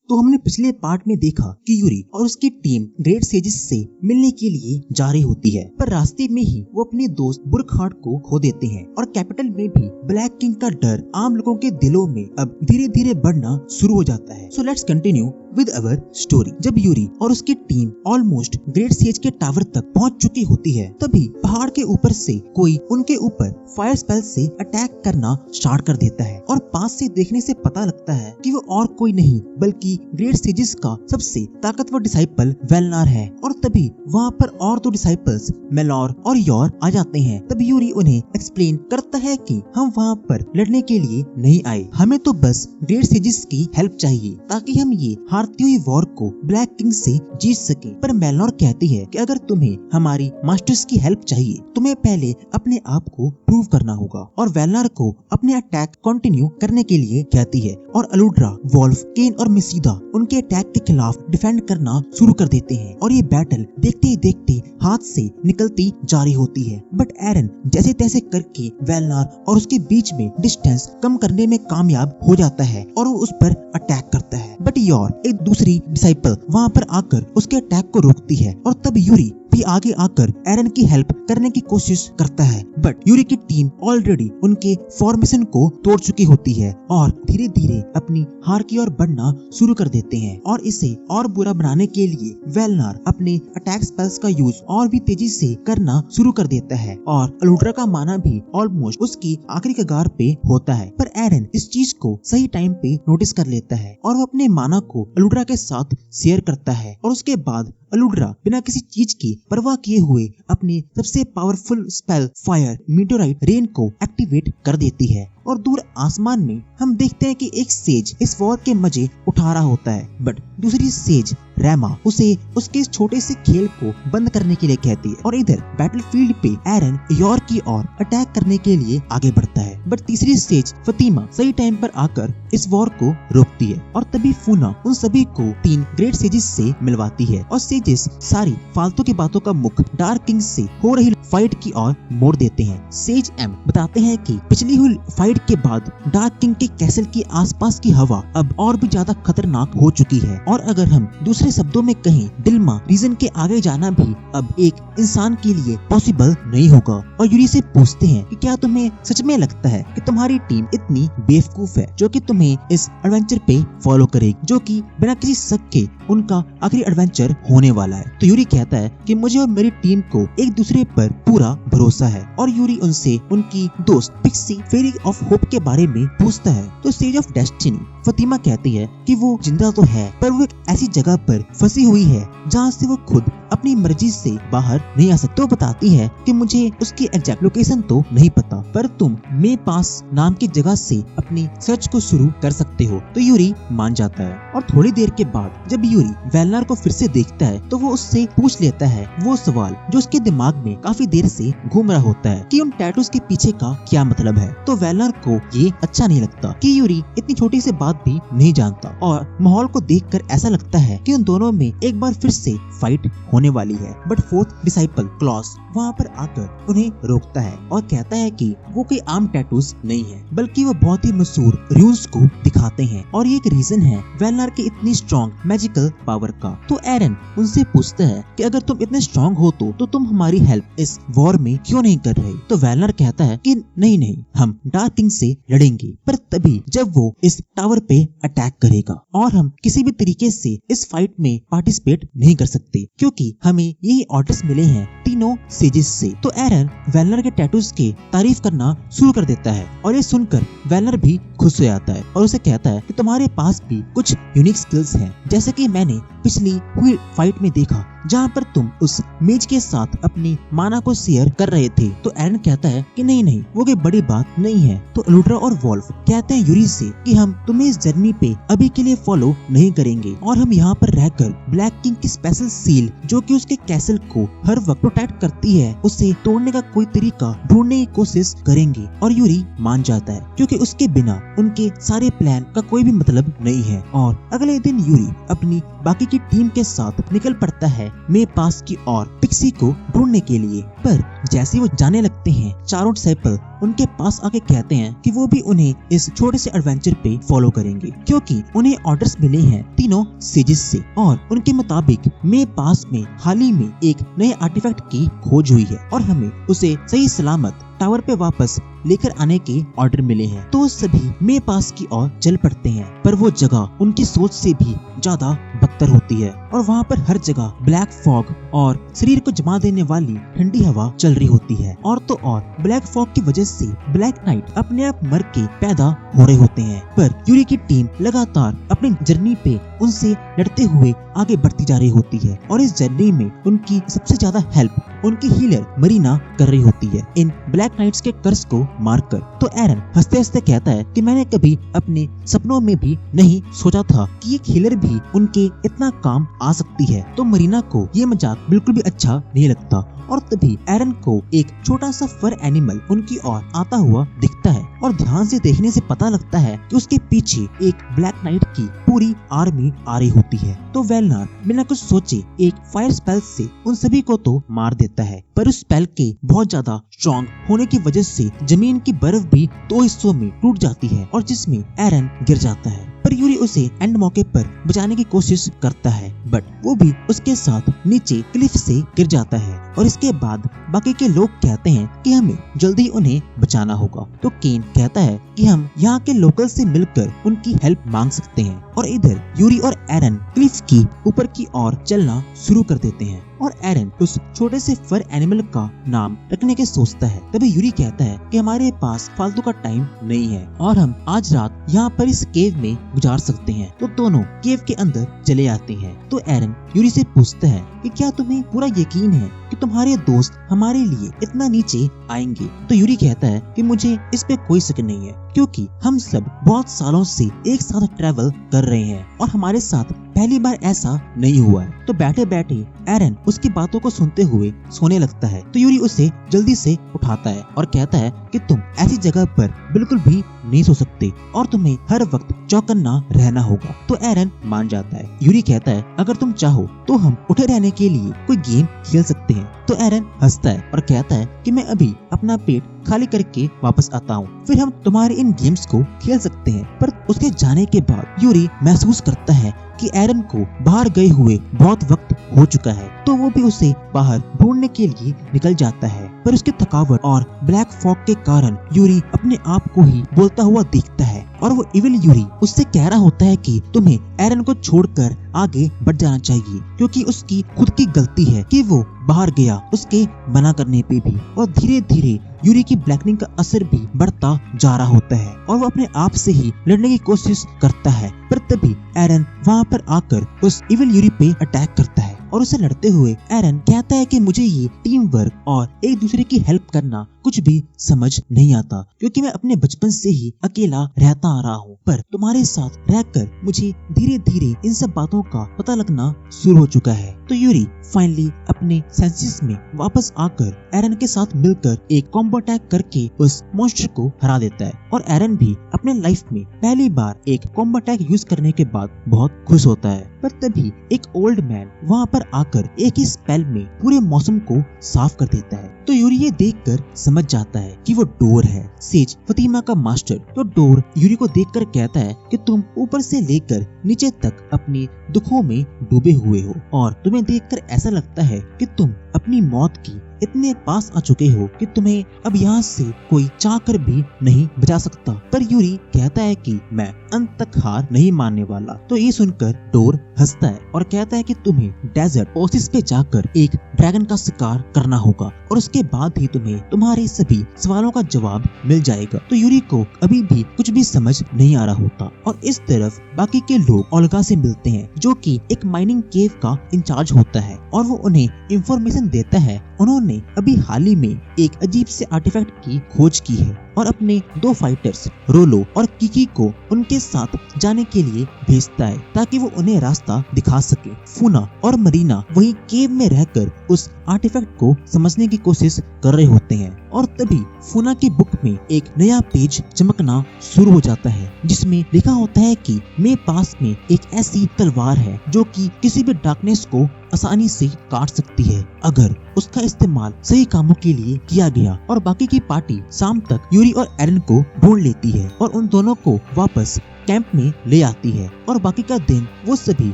तो हमने पिछले पार्ट में देखा कि यूरी और उसकी टीम ग्रेट सेजेस से मिलने के लिए जा रही होती है, पर रास्ते में ही वो अपने दोस्त बुरकहार्ट को खो देते हैं और कैपिटल में भी ब्लैक किंग का डर आम लोगों के दिलों में अब धीरे धीरे बढ़ना शुरू हो जाता है। So let's continue with our story. जब यूरी और उसकी टीम ऑलमोस्ट ग्रेट सेज के टावर तक पहुंच चुकी होती है, तभी पहाड़ के ऊपर से कोई उनके ऊपर फायर स्पेल से अटैक करना स्टार्ट कर देता है और पास से देखने से पता लगता है कि वो और कोई नहीं बल्कि ग्रेट सेजेस का सबसे ताकतवर डिसाइपल वेलनार है। और तभी वहाँ पर और दो डिसाइपल्स मेलॉर और योर आ जाते हैं। तभी यूरी उन्हें एक्सप्लेन करता है कि हम वहाँ पर लड़ने के लिए नहीं आए, हमें तो बस ग्रेट सेजेस की हेल्प चाहिए ताकि हम ये हारती हुई वॉर को ब्लैक किंग से जीत सके। पर मेलनोर कहती है कि अगर तुम्हें हमारी मास्टर्स की हेल्प चाहिए तुम्हें पहले अपने आप को प्रूव करना होगा, और वेलनार को अपने अटैक कंटिन्यू करने के लिए कहती है। और अलुड्रा, वोल्फ, केन और मिसीदा उनके अटैक के खिलाफ डिफेंड करना शुरू कर देते हैं और ये बैटल देखते ही देखते हाथ से निकलती जा रही होती है। बट एरन जैसे तैसे करके वेलनार और उसके बीच में डिस्टेंस कम करने में कामयाब हो जाता है और वो उस पर अटैक करता है। बट योर, एक दूसरी डिसाइपल, वहाँ पर आकर उसके अटैक को रोकती है और तब यूरी भी आगे आकर एरन की हेल्प करने की कोशिश करता है। बट यूरी की टीम ऑलरेडी उनके फॉर्मेशन को तोड़ चुकी होती है और धीरे धीरे अपनी हार की ओर बढ़ना शुरू कर देते हैं। और इसे और बुरा बनाने के लिए वेलनार अपने अटैक स्पेल्स का यूज और भी तेजी से करना शुरू कर देता है और अलुड्रा का माना भी ऑलमोस्ट उसकी आखिरी कगार पे होता है। पर एरन इस चीज को सही टाइम पे नोटिस कर लेता है और वो अपने माना को अलुड्रा के साथ शेयर करता है और उसके बाद अलुड्रा बिना किसी चीज की परवाह किए हुए अपने सबसे powerful spell fire meteorite rain को एक्टिवेट कर देती है। और दूर आसमान में हम देखते हैं कि एक सेज इस वॉर के मजे उठा रहा होता है, बट दूसरी सेज रैमा उसे उसके इस छोटे से खेल को बंद करने के लिए कहती है। और इधर बैटलफील्ड पे एरन योर की ओर अटैक करने के लिए आगे बढ़ता है, बट तीसरी सेज फतीमा सही टाइम पर आकर इस वॉर को रोकती है। और तभी फूना उन सभी को 3 ग्रेट सेजेस से मिलवाती है और सेजेस सारी फालतू की बातों का मुख डार्क किंग से हो रही फाइट की ओर मोड़ देते हैं। सेज एम बताते हैं कि पिछली हुई फाइट के बाद डार्क किंग के कैसल के आसपास की हवा अब और भी ज्यादा खतरनाक हो चुकी है और अगर हम दूसरे शब्दों में कहें डिल्मा रीजन के आगे जाना भी अब एक इंसान के लिए पॉसिबल नहीं होगा। और यूरी से पूछते हैं कि क्या तुम्हें सच में लगता है कि तुम्हारी टीम इतनी बेवकूफ है जो कि तुम्हें इस एडवेंचर पे फॉलो करेगी, जो कि बिना किसी शक के उनका आखिरी एडवेंचर होने वाला है। तो यूरी कहता है कि मुझे और मेरी टीम को एक दूसरे पर पूरा भरोसा है। और यूरी उनसे उनकी दोस्त पिक्सी फेरी ऑफ होप के बारे में पूछता है। तो सेज ऑफ डेस्टिनी फतीमा कहती है कि वो जिंदा तो है पर वो एक ऐसी जगह पर फंसी हुई है जहाँ से वो खुद अपनी मर्जी से बाहर नहीं आ सकती। तो बताती है कि मुझे उसकी एग्जैक्ट लोकेशन तो नहीं पता, पर तुम मे पास नाम की जगह से अपनी सर्च को शुरू कर सकते हो। तो यूरी मान जाता है और थोड़ी देर के बाद जब यूरी वेलनार को फिर से देखता है तो वो उससे पूछ लेता है वो सवाल जो उसके दिमाग में काफी देर से घूम रहा होता है कि उन टैटूज के पीछे का क्या मतलब है। तो वेलनार को ये अच्छा नहीं लगता कि यूरी इतनी छोटी सी बात भी नहीं जानता और माहौल को देखकर ऐसा लगता है कि उन दोनों में एक बार फिर से फाइट होने वाली है। बट फोर्थ डिसाइपल क्लॉस वहाँ पर आकर उन्हें रोकता है और कहता है कि वो कोई आम टैटूज नहीं है बल्कि वो बहुत ही मशहूर रून्स को दिखाते हैं और ये एक रीजन है वेलनार की इतनी स्ट्रॉन्ग मैजिकल पावर का। तो एरन उनसे पूछता है कि अगर तुम इतने स्ट्रॉन्ग हो तो तुम हमारी हेल्प इस वॉर में क्यों नहीं कर रहे। तो वेलनार कहता है कि नहीं हम डार्क किंग से लड़ेंगे, पर तभी जब वो इस टावर पे अटैक करेगा और हम किसी भी तरीके से इस फाइट में पार्टिसिपेट नहीं कर सकते क्योंकि हमें यही ऑर्डर्स मिले हैं तीनों सेजेस से। तो एरन वेलनर के टैटूज की तारीफ करना शुरू कर देता है और ये सुनकर वेलनर भी खुश हो जाता है और उसे कहता है कि तुम्हारे पास भी कुछ यूनिक स्किल्स हैं, जैसे कि मैंने पिछली हुई फाइट में देखा जहाँ पर तुम उस मेज के साथ अपनी माना को शेयर कर रहे थे। तो एरन कहता है कि नहीं वो कोई बड़ी बात नहीं है। तो अलुड्रा और वोल्फ कहते हैं यूरी से कि हम तुम्हें इस जर्नी पे अभी के लिए फॉलो नहीं करेंगे और हम यहाँ पर रहकर ब्लैक किंग की स्पेशल सील जो कि उसके कैसल को हर वक्त प्रोटेक्ट करती है उसे तोड़ने का कोई तरीका ढूंढने की कोशिश करेंगे। और यूरी मान जाता है क्योंकि उसके बिना उनके सारे प्लान का कोई भी मतलब नहीं है। और अगले दिन यूरी अपनी बाकी की टीम के साथ निकल पड़ता है मे पास की ओर पिक्सी को ढूंढने के लिए। पर जैसे वो जाने लगते हैं, चारों डिसाइपल उनके पास आके कहते हैं कि वो भी उन्हें इस छोटे से एडवेंचर पे फॉलो करेंगे, क्योंकि उन्हें ऑर्डर्स मिले हैं तीनों सेजेस से और उनके मुताबिक मे पास में हाल ही में एक नए आर्टिफैक्ट की खोज हुई है और हमें उसे सही सलामत टावर पे वापस लेकर आने के ऑर्डर मिले हैं। तो सभी मे पास की ओर चल पड़ते हैं, पर वो जगह उनकी सोच से भी ज्यादा बदतर होती है और वहाँ पर हर जगह ब्लैक फॉग और शरीर को जमा देने वाली ठंडी हवा चल रही होती है। और तो और ब्लैक फॉग की वजह से ब्लैक नाइट अपने आप मर के पैदा हो रहे होते हैं। पर यूरी की टीम लगातार अपनी जर्नी पे उनसे लड़ते हुए आगे बढ़ती जा रही होती है और इस जर्नी में उनकी सबसे ज्यादा हेल्प उनकी हीलर मरीना कर रही होती है इन ब्लैक नाइट्स के कर्स को मारकर। तो एरन हंसते हंसते कहता है कि मैंने कभी अपने सपनों में भी नहीं सोचा था कि एक हीलर भी उनके इतना काम आ सकती है। तो मरीना को ये मजाक बिल्कुल भी अच्छा नहीं लगता और तभी एरन को एक छोटा सा फर एनिमल उनकी ओर आता हुआ दिखता है और ध्यान से देखने से पता लगता है कि उसके पीछे एक ब्लैक नाइट की पूरी आर्मी आ रही होती है। तो वेलनार बिना कुछ सोचे एक फायर स्पेल से उन सभी को तो मार देता है, पर उस स्पेल के बहुत ज्यादा स्ट्रॉन्ग होने की वजह से जमीन की बर्फ भी दो हिस्सों में टूट जाती है और जिसमें एरन गिर जाता है। पर यूरी उसे एंड मौके पर बचाने की कोशिश करता है, बट वो भी उसके साथ नीचे क्लिफ से गिर जाता है और इसके बाद बाकी के लोग कहते हैं कि हमें जल्दी उन्हें बचाना होगा। तो केन कहता है कि हम यहाँ के लोकल से मिलकर उनकी हेल्प मांग सकते हैं और इधर यूरी और एरन क्लिफ की ऊपर की ओर चलना शुरू कर देते हैं और एरन उस छोटे से फर एनिमल का नाम रखने के सोचता है। तभी यूरी कहता है कि हमारे पास फालतू का टाइम नहीं है और हम आज रात यहाँ पर इस केव में गुजार सकते हैं। तो दोनों केव के अंदर चले आते हैं। तो एरन यूरी से पूछता है कि क्या तुम्हें पूरा यकीन है कि तुम्हारे दोस्त हमारे लिए इतना नीचे आएंगे? तो यूरी कहता है कि मुझे इस पे कोई शक नहीं है, क्योंकि हम सब बहुत सालों से एक साथ ट्रैवल कर रहे हैं और हमारे साथ पहली बार ऐसा नहीं हुआ है। तो बैठे बैठे एरन उसकी बातों को सुनते हुए सोने लगता है। तो यूरी उसे जल्दी से उठाता है और कहता है कि तुम ऐसी जगह पर बिल्कुल भी नहीं सो सकते और तुम्हें हर वक्त चौकन्ना रहना होगा। तो एरन मान जाता है। यूरी कहता है अगर तुम चाहो तो हम उठे रहने के लिए कोई गेम खेल सकते हैं। तो एरन हंसता है और कहता है कि मैं अभी अपना पेट खाली करके वापस आता हूँ, फिर हम तुम्हारे इन गेम्स को खेल सकते हैं। पर उसके जाने के बाद यूरी महसूस करता है कि एरन को बाहर गए हुए बहुत वक्त हो चुका है, तो वो भी उसे बाहर ढूंढने के लिए निकल जाता है। पर उसकी थकावट और ब्लैक फॉग के कारण यूरी अपने आप को ही बोलता हुआ दिखता है और वो इविल यूरी उससे कह रहा होता है कि तुम्हें एरन को छोड़कर आगे बढ़ जाना चाहिए, क्योंकि उसकी खुद की गलती है कि वो बाहर गया उसके मना करने पे भी। और धीरे धीरे यूरी की ब्लैकनिंग का असर भी बढ़ता जा रहा होता है और वो अपने आप से ही लड़ने की कोशिश करता है। पर तभी एरन वहाँ पर आकर उस इविल यूरी पे अटैक करता है और उसे लड़ते हुए एरन कहता है कि मुझे ये टीम वर्क और एक दूसरे की हेल्प करना कुछ भी समझ नहीं आता, क्योंकि मैं अपने बचपन से ही अकेला रहता आ रहा हूँ। पर तुम्हारे साथ रहकर मुझे धीरे धीरे इन सब बातों का पता लगना शुरू हो चुका है। तो यूरी फाइनली अपने सेंसेस में वापस आकर एरन के साथ मिलकर एक कॉम्बो अटैक करके उस मॉन्स्टर को हरा देता है और एरन भी अपने लाइफ में पहली बार एक कॉम्बो अटैक यूज करने के बाद बहुत खुश होता है। पर तभी एक ओल्ड मैन वहाँ पर आकर एक ही स्पेल में पूरे मौसम को साफ कर देता है। तो यूरी ये देखकर समझ जाता है कि वो डोर है, सेज फतीमा का मास्टर। तो डोर यूरी को देखकर कहता है कि तुम ऊपर से लेकर नीचे तक अपने दुखों में डूबे हुए हो और तुम्हें देखकर ऐसा लगता है कि तुम अपनी मौत की इतने पास आ चुके हो कि तुम्हें अब यहाँ से कोई चाह कर भी नहीं बचा सकता। पर यूरी कहता है कि मैं अंत तक हार नहीं मानने वाला। तो ये सुनकर डोर हंसता है और कहता है कि तुम्हें डेजर्ट ओसिस पे जाकर एक ड्रैगन का शिकार करना होगा और उसके बाद ही तुम्हें तुम्हारे सभी सवालों का जवाब मिल जाएगा। तो यूरी को अभी भी कुछ भी समझ नहीं आ रहा होता और इस तरफ बाकी के लोग ओल्गा से मिलते हैं, जो कि एक माइनिंग केव का इंचार्ज होता है और वो उन्हें इंफॉर्मेशन देता है। उन्होंने अभी हाल ही में एक अजीब से आर्टिफैक्ट की खोज की है और अपने दो फाइटर्स रोलो और किकी को उनके साथ जाने के लिए भेजता है ताकि वो उन्हें रास्ता दिखा सके। फूना और मरीना वहीं केव में रहकर उस आर्टिफैक्ट को समझने की कोशिश कर रहे होते हैं और तभी फुना की बुक में एक नया पेज चमकना शुरू हो जाता है जिसमें लिखा होता है कि मेरे पास में एक ऐसी तलवार है जो कि किसी भी डार्कनेस को आसानी से काट सकती है अगर उसका इस्तेमाल सही कामों के लिए किया गया। और बाकी की पार्टी शाम तक यूरी और एरन को ढूंढ लेती है और उन दोनों को वापस कैंप में ले आती है और बाकी का दिन वो सभी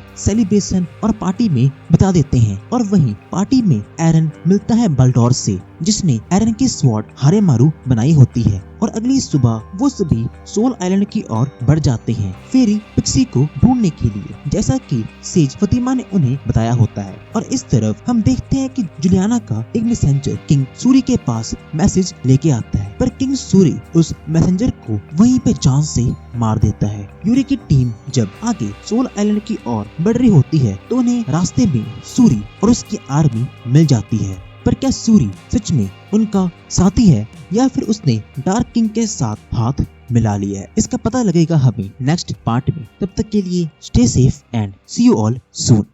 सेलिब्रेशन और पार्टी में बिता देते हैं। और वहीं पार्टी में एरन मिलता है बल्डोर से जिसने एरन की स्वॉर्ड हारेमारू बनाई होती है और अगली सुबह वो सभी सोल आइलैंड की ओर बढ़ जाते हैं फेरी पिक्सी को ढूंढने के लिए जैसा कि सेज फतिमा ने उन्हें बताया होता है। और इस तरफ हम देखते हैं कि जुलियाना का एक मैसेंजर किंग सूरी के पास मैसेज लेके आता है पर किंग सूरी उस मैसेंजर को वहीं पे जान से मार देता है। यूरी की टीम जब आगे सोल आइलैंड की ओर बढ़ रही होती है तो उन्हें रास्ते में सूरी और उसकी आर्मी मिल जाती है। पर क्या सूरी सच में उनका साथी है या फिर उसने डार्क किंग के साथ हाथ मिला लिया है? इसका पता लगेगा हमें नेक्स्ट पार्ट में। तब तक के लिए stay safe and see you all soon.